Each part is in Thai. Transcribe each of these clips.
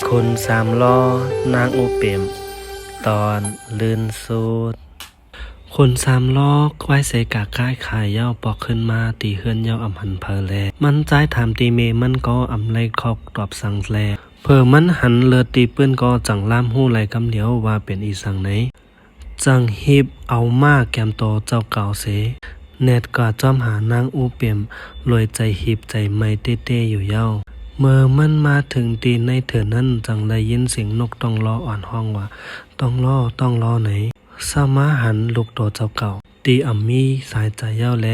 คนสามล้อนางอูเปมตอนลื่นสูดคนสามล้อควายใส่กากก้ายขายเย้าปอกขึ้นมาตีเฮือนเย้าอำหันเพอแลมันใจถามตีเมมันก็อำไลคอกตอบสั่งแลเพื่อมันหันเลือตีเปื้อนก็จังล่ามหู้ไหลกำเดียวว่าเป็นอีสังไหนจังฮีบเอามากแกมโตเจ้าเก่าเสเนตก็จ้อมหานางอูเปียมลอยใจหีบใจไม่เต้ๆอยู่เย้าเมื่อมันมาถึงตีในเถือนั้นจังได้ยินเสียงนกต้องล้ออ่อนห้องว่าต้องล้อไหนสมาหันลูกโตเจ้าเก่าตีอ่ำมีสายใจเย้าแล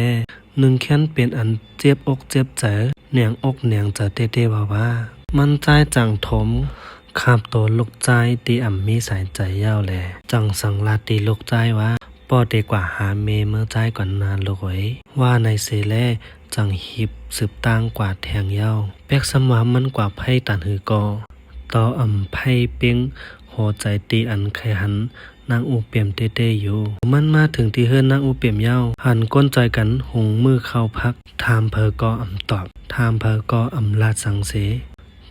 หนึ่งแค้นเป็นอันเจ็บอกเจ็บใจเหนียงอกเหนียงจะเต้ๆว่ามันใจจังถมขาบโตลูกใจตีอ่ำมีสายใจเย้าแลจังสังลาตีลูกใจว่าป้อเดกว่าหาเมเมื่อใจก่อนนานลูกไว้ว่าในเซแลจังหิบสืบตั้งกว่าแทงเย้าแปกสมวามันกว่าไพ่ตันหือกอต่ออ่ำไพ่เป้งโหใจตีอันไขหันนางอูเปียมเต้ๆอยู่มันมาถึงที่เฮือนนางอูเปียมเย้าหันก้นใจกันหงมือเข้าพักถามเพอก็อ่ำตอบถามเพอก็อ่ำลาดสังเส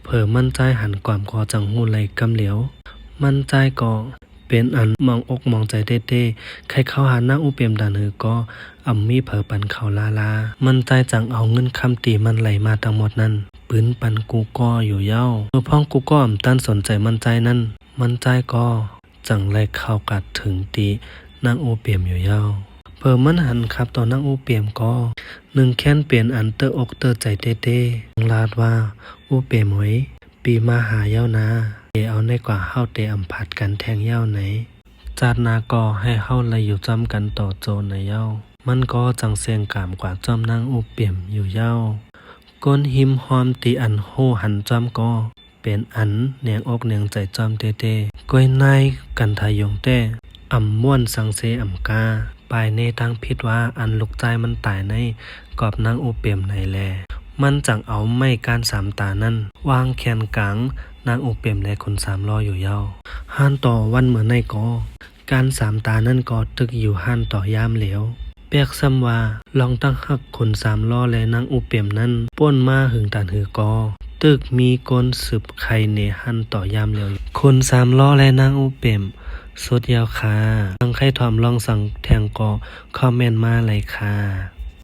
เผอมั่นใจหันความกอจังหูไหลกำเหลียวมั่นใจก็เป็นอันมองอกมองใจเต้ๆใครเข้าหานางอูเปียมดันหือก็อ่ำมีเผอปันเขาลามันใจจังเอาเงินคำตีมันไหลมาทั้งหมดนั้นปืนปันกูก็อยู่เย้าเมื่อพ้องกูก็อ่ำตั้นสนใจมันใจนั้นมันใจก็จังไรเข้ากัดถึงตีนางอูเปียมอยู่เย้าเพิ่มมันหันครับต่อนางอูเปียมก็หนึ่งแค้นเปลี่ยนอันเตออกเตอใจเต้ๆลาดว่าอูเปียมไว้ปีมาหาเย้านาเอาในกว่าเฮาเตอำผัดกันแทงเย้าไหนจาดนาก็ให้เฮาเลยอยู่จำกันต่อโจรในเย้ามันก็จังเสียงกามกว่าจอมนางอูเปียมอยู่เย้าก้นหิมหอมตีอันโหหันจอมก็เป็นอันเนียงอกเนียงใจจอมเต้ๆก้อยนายกันทายงเต้อ่ำม่วนสังเสอ่ำกาปลายในทางพิษว่าอันลูกใจมันตายในกอบนางอูเปียมในแลมันจังเอาไม่การสามตานั่นวางแขนกลางนางอูเปียมและคนสามล้ออยู่เย้าห้านต่อวันเหมือนในก็การสามตานั่นก็ตึกอยู่ห้านต่อยามเหลวเปียกซ้ำว่าลองตั้งหักคนสามล้อและนางอูเปียมนั้นป้นมาหึงตันหือกอตึกมีกลสืบไข่เนหันต่อยามเหลวคนสามล้อและนางอูเปียมสุดยาวค่ะตั้งไข่ทอมลองสั่งแทงกอคอมเมนต์มาเลยค่ะ